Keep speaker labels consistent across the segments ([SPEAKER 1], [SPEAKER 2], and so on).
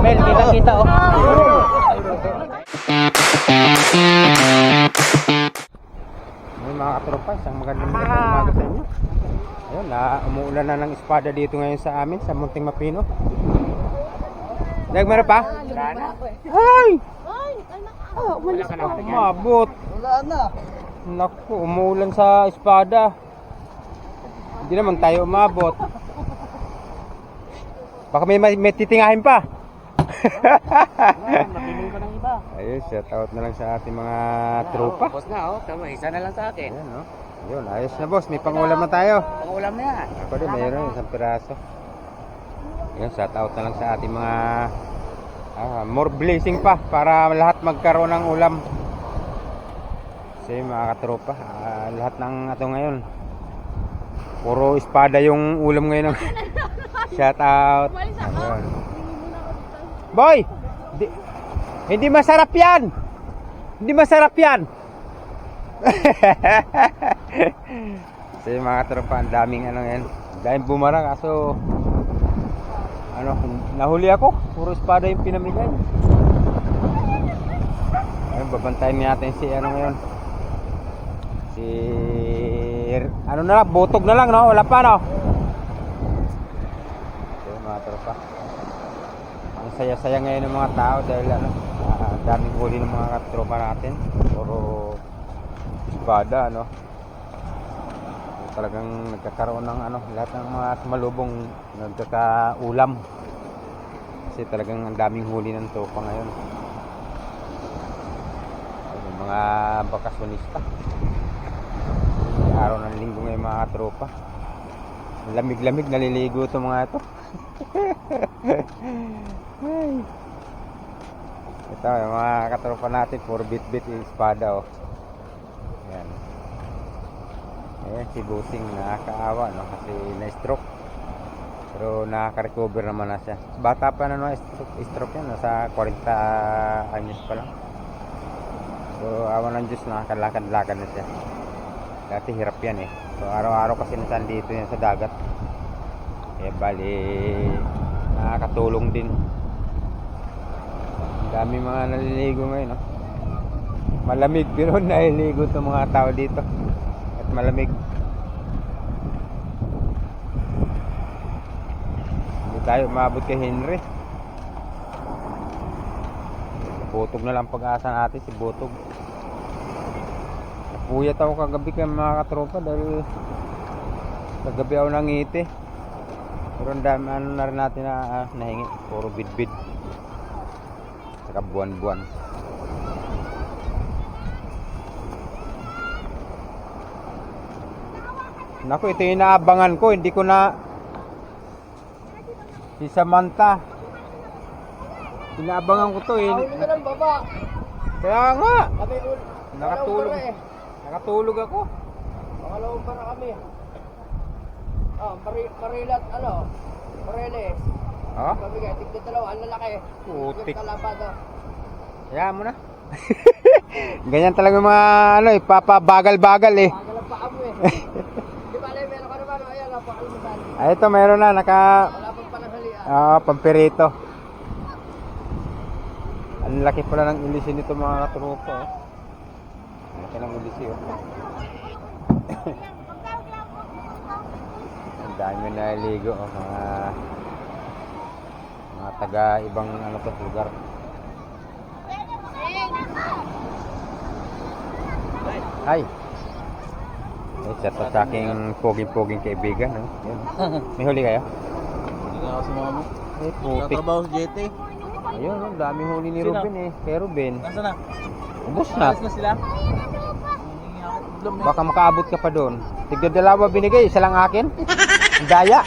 [SPEAKER 1] Mel, kita kita oh.
[SPEAKER 2] May mga katropa, isang magandang umaga sa inyo. Ayun, umuulan na ng espada dito ngayon sa amin, sa Munting Mapino. Meron pa? Ay! Wala ka na. Umabot.
[SPEAKER 1] Wala na.
[SPEAKER 2] Naku, umuulan sa espada. Hindi naman tayo umabot. Baka may titingahin pa.
[SPEAKER 1] Makinig ka ng iba.
[SPEAKER 2] Ayun, shout out na lang sa ating mga tropa.
[SPEAKER 1] Boss na oh, tama, isa na lang sa akin.
[SPEAKER 2] Ayun, no? Ayun, ayos na boss, may pangulam na tayo.
[SPEAKER 1] Pangulam na yan.
[SPEAKER 2] Ako din, mayroon isang piraso. Ayun, shout out na lang sa ating mga more blessing pa para lahat magkaroon ng ulam. Kasi mga katropa, lahat ng ato ngayon puro espada yung ulam ngayon. Shout out. Ayun. Boy, hindi masarap yan. Hindi masarap yan. Kasi mga katropa, ang daming ano yan. Daming bumarang kaso ano, nahuli ako. Puro espada yung pinamigay. Ayun, babantayin natin si ano ngayon. Si ano na lang, botog na lang, no? Wala pa, no? Ayun, mga tropa. Ang saya-saya ngayon ng mga tao dahil ano, daming huli ng mga katropa natin. Puro espada, ano? Talagang nagkakaroon ng ano, lahat ng mga sumalubong nagkakaulam. Kasi talagang ang daming huli ng tropa ngayon. Ayun, mga bakasyonista. Araw ng linggo ngayon mga tropa. Lamig-lamig, naliligo itong mga ito. Ito yung mga katropa natin, puro bit-bit yung espada oh. Yan. Ayan si Busing, nakakaawa no? Kasi na-stroke. Pero nakaka-recover naman na siya. Bata pa na no, stroke yan, nasa 40 anyos pa lang. So awan ng Diyos, nakakalakad-lakad na siya. Dati hirap yan eh. So araw-araw kasi nasandito yan sa dagat. Eh bali nakakatulong din. Ang dami mga naliligo ngayon no? Malamig pero naliligo itong mga tao dito. At malamig. Hindi tayo umabot kay Henry. Botog na lang pag-asa natin, si Botog. Napuyat ako kagabi kay mga katropa dahil kagabi ako nangiti. Pero ang dami ano na rin natin na nahingi. Puro bid-bid. Saka buwan-buwan. Naku, ito yung inaabangan ko. Hindi ko na si Samantha. Inaabangan ko to eh.
[SPEAKER 1] Huli ka ng baba.
[SPEAKER 2] Kaya nga.
[SPEAKER 1] Kami
[SPEAKER 2] Nakatulog. Nakatulog ako.
[SPEAKER 1] Pangalawang pa na kami. Marilat, ano? Moreles.
[SPEAKER 2] Ha?
[SPEAKER 1] Pabigay, tigda dalawa, ang lalaki.
[SPEAKER 2] Putik.
[SPEAKER 1] Kalabado.
[SPEAKER 2] Kaya mo na. Ganyan talaga yung mga ano eh, papabagal-bagal eh.
[SPEAKER 1] Bagal ang paa mo eh. Di ba, meron ka naman, ayan, napakalimutan.
[SPEAKER 2] Ay, ito meron na, naka
[SPEAKER 1] Wala pang panahalian.
[SPEAKER 2] pampirito. Ang laki pala ng ilisi nito mga katropa oh. Ang laki ng ilisi oh. Ang dami na naligo oh, mga taga ibang ano to lugar. Hi. Shout out sa aking poging-poging kaibigan no? Yun. May huli kayo?
[SPEAKER 1] Hindi nga ako sumama.
[SPEAKER 2] Eh, putik.
[SPEAKER 1] Tatrabaho sa JT.
[SPEAKER 2] Ayun, oh, dami huli ni
[SPEAKER 1] Sino?
[SPEAKER 2] Ruben eh. Kay Ruben.
[SPEAKER 1] Nasaan na?
[SPEAKER 2] Ubus na.
[SPEAKER 1] Alas na sila?
[SPEAKER 2] Baka makaabot ka pa doon. Tigda dalawa binigay, isa lang akin. Ang daya.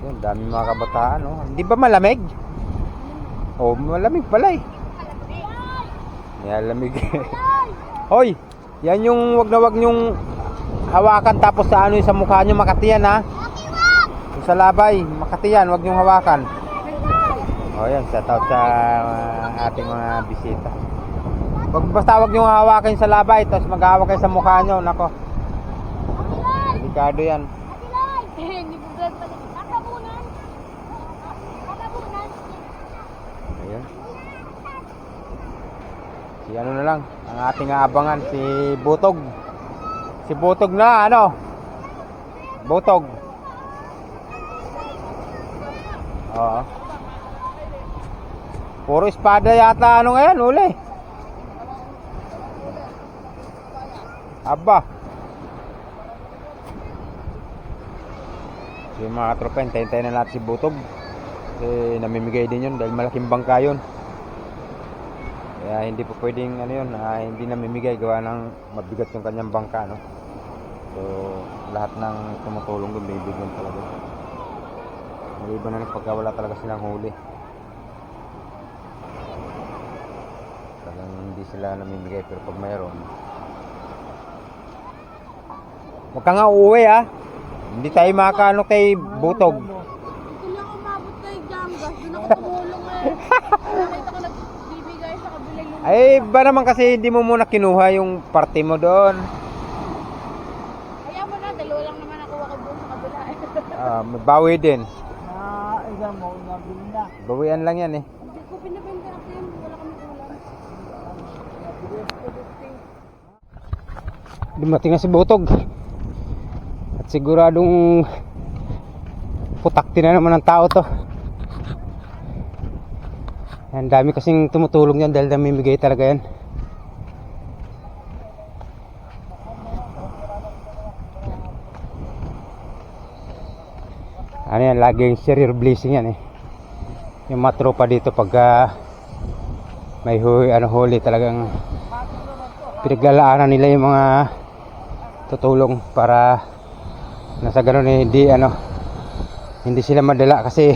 [SPEAKER 2] Yun, dami mga kabataan, no? Hindi ba malamig? Oh, malamig pala eh. Malamig. Hoy, yan yung wag na wag nyong hawakan tapos sa ano yung sa mukha nyo makatiyan ha. Yung sa labay, makatiyan, wag nyong hawakan. Oh, yan, shout out sa ating mga bisita. Basta wag nyong hawakan sa labay tapos maghahawak kayo sa mukha nyo, nako. Delikado yan. Si ano na lang, ang ating aabangan, si Butog. Si Butog na, ano? Butog. Oo. Puro espada yata, ano ngayon, uli. Aba. So yung mga tropa, hintayin na natin si Butog. Kasi namimigay din yun dahil malaking bangka yun. Kaya hindi po pwedeng ano yun, hindi namimigay gawa ng mabigat yung kanyang bangka, no? So lahat ng tumutulong doon bibigyan talaga. Maliban na pagka wala talaga silang huli. Talagang hindi sila namimigay, pero pag mayroon, huwag ka nga uuwi, ha? Hindi tayo makakaano kay Butog.
[SPEAKER 3] Hindi ako umabot kay Jangas. Doon ako tumulong eh. Nakita ko nagbibigay sa kabilang lugar.
[SPEAKER 2] Ay, ba naman kasi hindi mo muna kinuha yung party mo doon?
[SPEAKER 3] Kaya mo na, dalawa lang naman ako doon sa kabila eh.
[SPEAKER 2] Bawi din.
[SPEAKER 1] Isang mo, nabili na.
[SPEAKER 2] Bawian lang yan eh.
[SPEAKER 3] Hindi ko pinabenta kasi wala kami ulam.
[SPEAKER 2] Dumating na si Butog. At siguradong putakti na naman ng tao to. Ang dami kasing tumutulong yan dahil namimigay talaga yan. Ano yan, laging share your blessing yan eh. Yung mga tropa dito pagka may huli talagang pinaglalaanan nila yung mga tutulong para nasa ganun eh, hindi sila madala kasi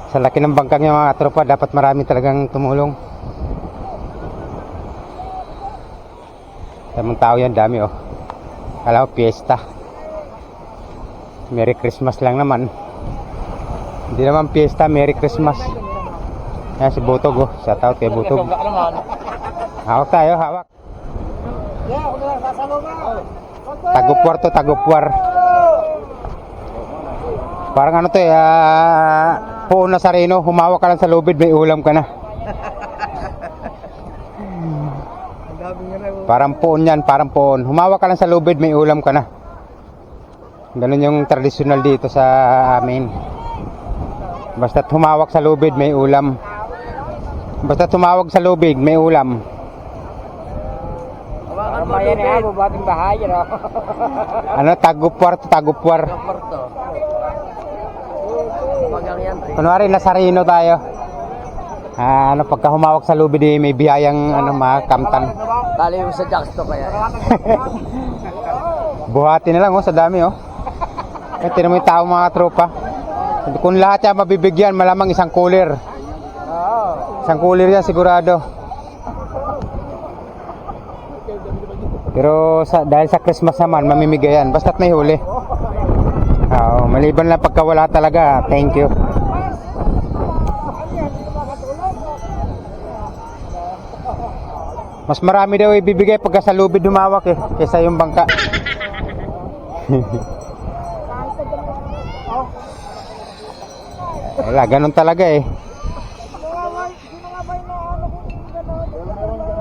[SPEAKER 2] sa laki ng bangkang yung mga tropa dapat marami talagang tumulong. Tamang tao yan, dami oh. Kala ko piyesta. Merry Christmas lang naman. Hindi naman piyesta, Merry Christmas. Yan si Butog oh. Shout out kay Butog. Hawak tayo, hawak. Tagupuar to, tagupuar. Parang ano to eh, Puon na Sarino, humawak ka lang sa lubid, may ulam ka na. Parang puon yan, parang puon. Humawak ka lang sa lubid, may ulam ka na. Ganun yung traditional dito sa amin. Basta't humawak sa lubid, may ulam. Basta't humawak sa lubid, may ulam.
[SPEAKER 1] Mayan na mo, bating bahay, no?
[SPEAKER 2] Ano, tagupuar to, tagupuar. Kunwari, Nazareno tayo. Pagka humawak sa lubid, may biyayang mga kamtan.
[SPEAKER 1] Tali mo sa jacks to kaya.
[SPEAKER 2] Buhati na lang oh, sa dami oh. Tinan mo yung tao mga tropa. Kung lahat yan mabibigyan, malamang isang cooler. Isang cooler yan sigurado. Pero dahil sa Christmas naman, mamimigay yan. Basta't may huli. Maliban lang pagka wala talaga. Thank you. Mas marami daw ibibigay pagka sa lubid humawak eh, kaysa yung bangka. Wala, ganun talaga eh.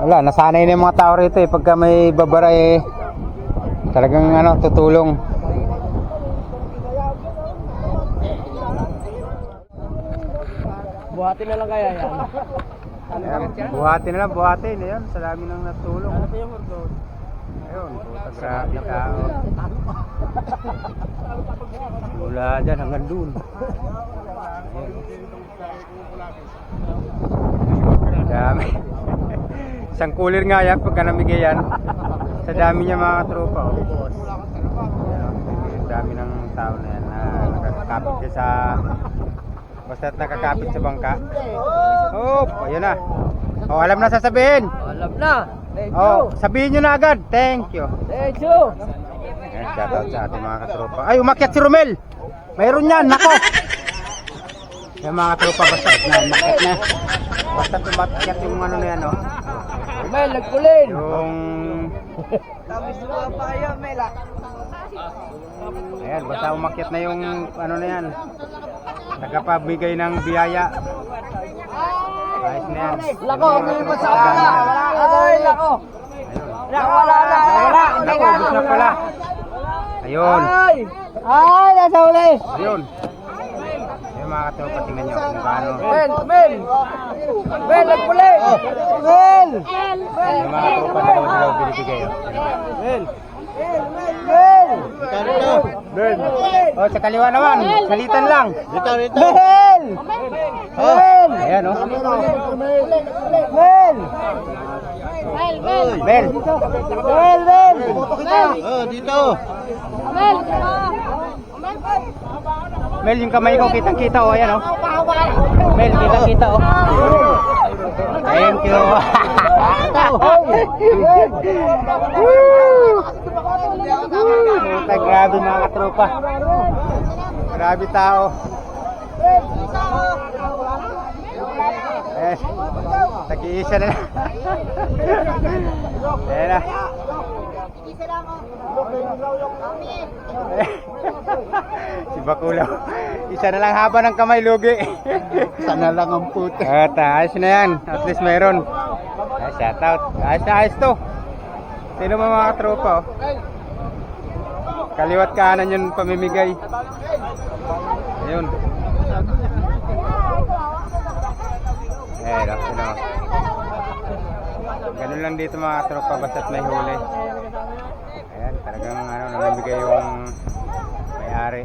[SPEAKER 2] Wala, nasanay na yung mga tao rito eh. Pagka may babara eh, talagang tutulong.
[SPEAKER 1] Buhati na lang kaya yan.
[SPEAKER 2] Buhati na lang, buhati na yan. Sa dami nang natulong. Ayun, grabe tao. Mula dyan hanggang dun. Dami. Isang cooler nga yan pagka namigay yan. Sa dami niya mga tropa. Dami ng tao na yan na nakakapit siya sa... Basta't nakakapit sa bangka. Oh, ayun na. Oh, alam na sasabihin.
[SPEAKER 1] Alam na. Thank you.
[SPEAKER 2] Oh, sabihin nyo na agad. Thank you.
[SPEAKER 1] Thank you.
[SPEAKER 2] Ayan, shoutout sa ating mga katropa. Ay, umakyat si Romel. Mayroon yan, nako. Yung mga tropa, basta na, umakyat na. Basta umakyat yung ano na yan, oh.
[SPEAKER 1] Mel, nagkulin.
[SPEAKER 2] Yung...
[SPEAKER 1] Tapos mga payo, Mela.
[SPEAKER 2] Ayan, basta umakyat na yung ano na yan. Tagapabigay ng biyaya. Ayos na yan.
[SPEAKER 1] Lako, nilipot sa wala. Ay, lako. Wala.
[SPEAKER 2] Naku, ubos na pala. Ayun.
[SPEAKER 1] Ay, nasa uli.
[SPEAKER 2] Ayun. Ayun mga katropa, tingnan nyo kung paano.
[SPEAKER 1] Mel, nagpuli. Mel.
[SPEAKER 2] Yung mga katropa na daw binibigay.
[SPEAKER 1] Mel.
[SPEAKER 2] Oh, sa kaliwa naman. Salitan lang.
[SPEAKER 1] Mel.
[SPEAKER 2] Oh, ayan oh.
[SPEAKER 1] Mel.
[SPEAKER 2] Bel.
[SPEAKER 1] Mel.
[SPEAKER 4] Oh, dito.
[SPEAKER 2] Mel, yung kamay ko kitang-kita oh, ayan oh. Mel, kitang-kita oh. Thank you. Puta, grabe mga katropa. Grabe tao. Eh, tag-iisa na lang. Ayan na. Si Bakulaw. Isa na lang haba ng kamay, lugi.
[SPEAKER 4] Sana lang ang puti.
[SPEAKER 2] At ayos na yan. At least meron. Ay, shout out. Ayos na ayos to. Sino ba mga katropa oh? Kaliwat kanan yun pamimigay. Ayun. Ayun, sino? Ganun lang dito mga katropa basta't may huli. Ayan, talagang namimigay yung may-ari.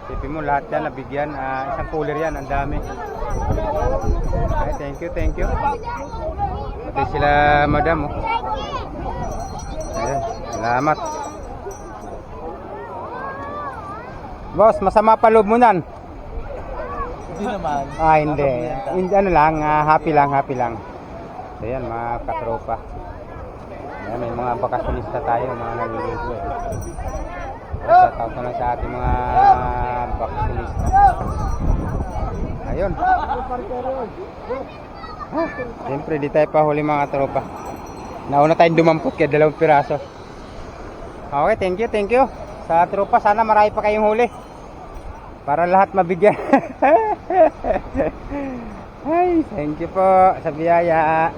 [SPEAKER 2] Sipin mo lahat yan nabigyan, isang cooler yan, ang dami. Ay, thank you. Pati sila madam oh. Ayan, salamat. Boss, masama pa loob mo nan?
[SPEAKER 4] Hindi naman.
[SPEAKER 2] Hindi. Ano lang, happy lang. So yan, mga katropa. Ayan, may mga bakasyonista tayo, mga naliligo. Shout out na lang sa ating mga bakasyonista. Ayun. Siyempre, di tayo pa huli mga katropa. Nauna tayong dumampot kaya 2 piraso. Okay, thank you. Sa tropa, sana marami pa kayong huli. Para lahat mabigyan. Ay, thank you po sa biyaya.